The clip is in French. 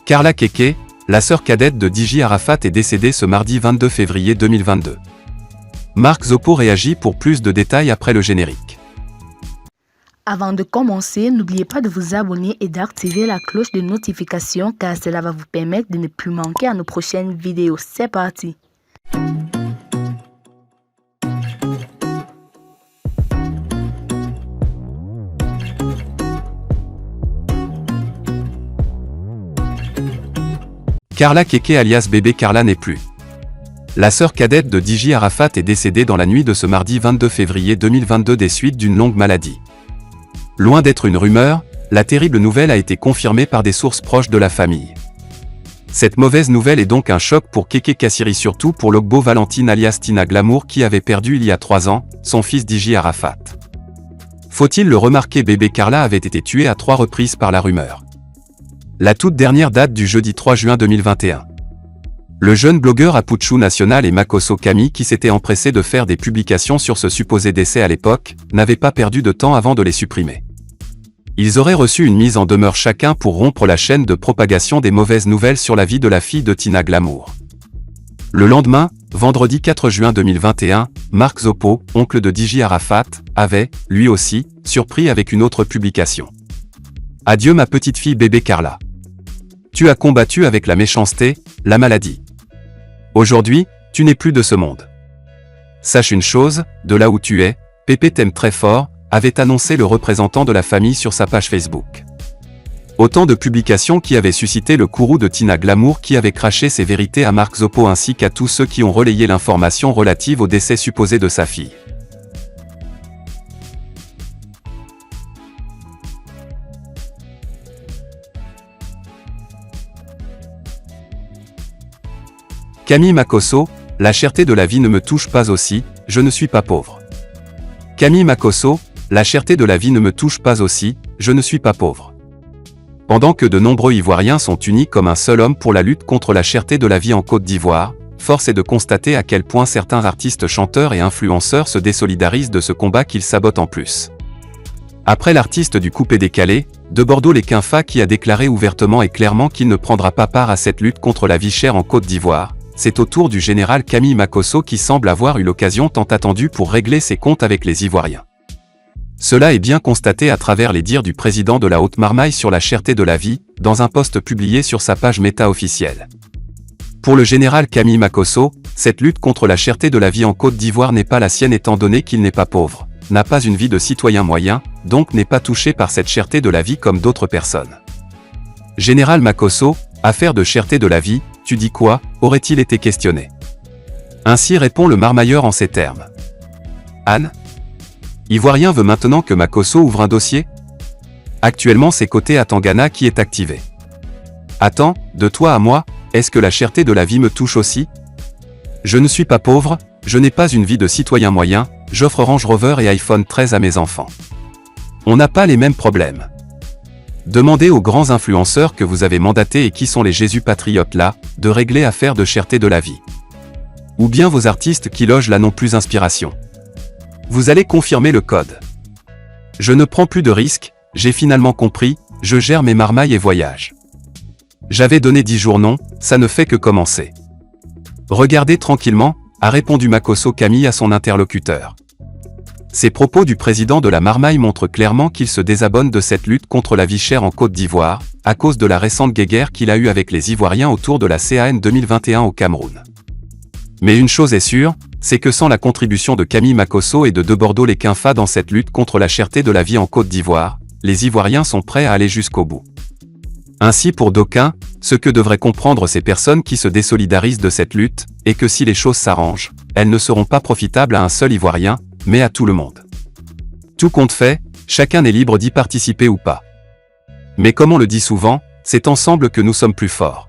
Karla Keke, la sœur cadette de Diji Arafat est décédée ce mardi 22 février 2022. Marc Zopo réagit pour plus de détails après le générique. Avant de commencer, n'oubliez pas de vous abonner et d'activer la cloche de notification car cela va vous permettre de ne plus manquer à nos prochaines vidéos. C'est parti! Karla Keke alias Bébé Karla n'est plus. La sœur cadette de Diji Arafat est décédée dans la nuit de ce mardi 22 février 2022 des suites d'une longue maladie. Loin d'être une rumeur, la terrible nouvelle a été confirmée par des sources proches de la famille. Cette mauvaise nouvelle est donc un choc pour Keke Kassiri, surtout pour l'Ogbo Valentine alias Tina Glamour qui avait perdu il y a 3 ans, son fils Diji Arafat. Faut-il le remarquer, Bébé Karla avait été tué à 3 reprises par la rumeur. La toute dernière date du jeudi 3 juin 2021. Le jeune blogueur Apuchu National et Makosso Camille, qui s'était empressé de faire des publications sur ce supposé décès à l'époque, n'avaient pas perdu de temps avant de les supprimer. Ils auraient reçu une mise en demeure chacun pour rompre la chaîne de propagation des mauvaises nouvelles sur la vie de la fille de Tina Glamour. Le lendemain, vendredi 4 juin 2021, Marc Zopo, oncle de Diji Arafat, avait, lui aussi, surpris avec une autre publication. Adieu ma petite fille Bébé Karla. Tu as combattu avec la méchanceté, la maladie. Aujourd'hui, tu n'es plus de ce monde. Sache une chose, de là où tu es, Pépé t'aime très fort, avait annoncé le représentant de la famille sur sa page Facebook. Autant de publications qui avaient suscité le courroux de Tina Glamour qui avait craché ses vérités à Marc Zopo ainsi qu'à tous ceux qui ont relayé l'information relative au décès supposé de sa fille. Camille Makosso, la cherté de la vie ne me touche pas aussi, je ne suis pas pauvre. Camille Makosso, la cherté de la vie ne me touche pas aussi, je ne suis pas pauvre. Pendant que de nombreux Ivoiriens sont unis comme un seul homme pour la lutte contre la cherté de la vie en Côte d'Ivoire, force est de constater à quel point certains artistes, chanteurs et influenceurs se désolidarisent de ce combat qu'ils sabotent en plus. Après l'artiste du coupé-décalé, de Bordeaux-les-Quinfa qui a déclaré ouvertement et clairement qu'il ne prendra pas part à cette lutte contre la vie chère en Côte d'Ivoire, c'est au tour du général Camille Makosso qui semble avoir eu l'occasion tant attendue pour régler ses comptes avec les Ivoiriens. Cela est bien constaté à travers les dires du président de la Haute-Marmaille sur la cherté de la vie, dans un post publié sur sa page Meta officielle. Pour le général Camille Makosso, cette lutte contre la cherté de la vie en Côte d'Ivoire n'est pas la sienne étant donné qu'il n'est pas pauvre, n'a pas une vie de citoyen moyen, donc n'est pas touché par cette cherté de la vie comme d'autres personnes. Général Makosso, affaire de cherté de la vie, tu dis quoi, aurait-il été questionné. Ainsi répond le marmailleur en ces termes. Anne Ivoirien veut maintenant que Makosso ouvre un dossier? Actuellement c'est côté Atangana qui est activé. Attends, de toi à moi, est-ce que la cherté de la vie me touche aussi? Je ne suis pas pauvre, je n'ai pas une vie de citoyen moyen, j'offre Range Rover et iPhone 13 à mes enfants. On n'a pas les mêmes problèmes. Demandez aux grands influenceurs que vous avez mandatés et qui sont les Jésus patriotes là, de régler affaire de cherté de la vie. Ou bien vos artistes qui logent là n'ont plus inspiration. Vous allez confirmer le code. Je ne prends plus de risques, j'ai finalement compris, je gère mes marmailles et voyages. J'avais donné 10 jours non, ça ne fait que commencer. Regardez tranquillement, a répondu Makosso Camille à son interlocuteur. Ces propos du président de la Marmaille montrent clairement qu'il se désabonne de cette lutte contre la vie chère en Côte d'Ivoire, à cause de la récente guéguerre qu'il a eue avec les Ivoiriens autour de la CAN 2021 au Cameroun. Mais une chose est sûre, c'est que sans la contribution de Camille Makosso et de Bordeaux-les-Quinfa dans cette lutte contre la cherté de la vie en Côte d'Ivoire, les Ivoiriens sont prêts à aller jusqu'au bout. Ainsi pour d'aucuns, ce que devraient comprendre ces personnes qui se désolidarisent de cette lutte, est que si les choses s'arrangent, elles ne seront pas profitables à un seul Ivoirien, mais à tout le monde. Tout compte fait, chacun est libre d'y participer ou pas. Mais comme on le dit souvent, c'est ensemble que nous sommes plus forts.